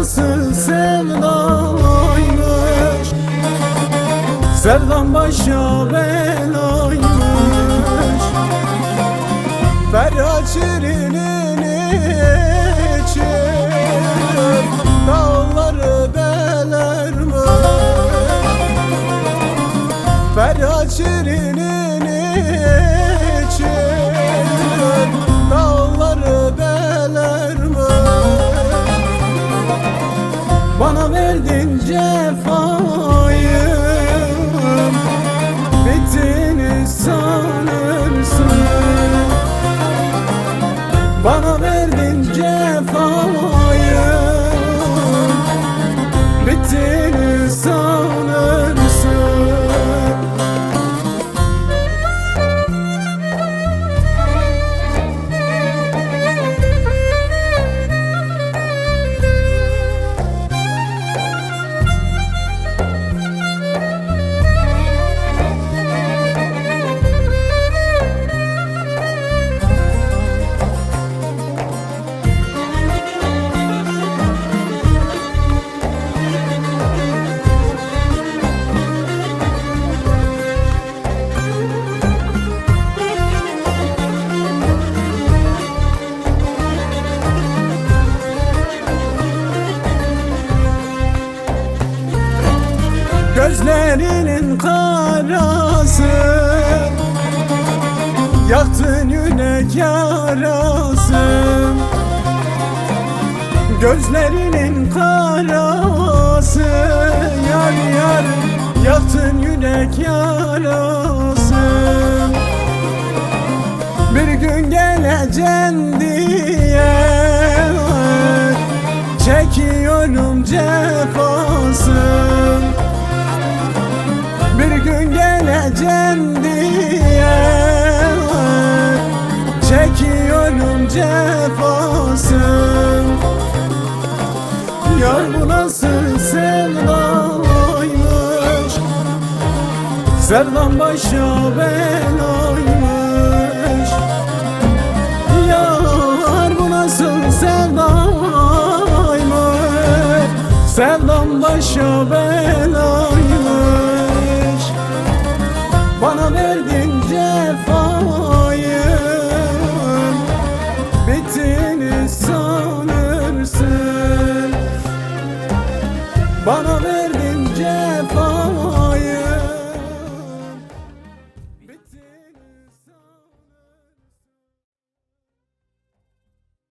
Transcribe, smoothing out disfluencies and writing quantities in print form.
nasıl sevdaymış, sevdan başa belaymış. Ferhat Şirin'in için dağları delermiş. Ferhat Şirin'in için dağları delermiş. Bana verdin cefayı, bittiğini sanırsın. Bana verdin cefayı, bittiğini sanırsın. Gözlerinin karası, yaktın yürek yarası. Gözlerinin karası, yar yar, yaktın yürek yarası. Bir gün geleceksin diye çekiyorum cefasını. Bir gün geleceksin diye çekiyorum cefasını. Yar bu nasıl sevdaymış, sevdan başa belaymış. Yar bu nasıl sevdaymış, sevdan başa belaymış. Bana verdin cefayı, bittiğini sanırsın. Bana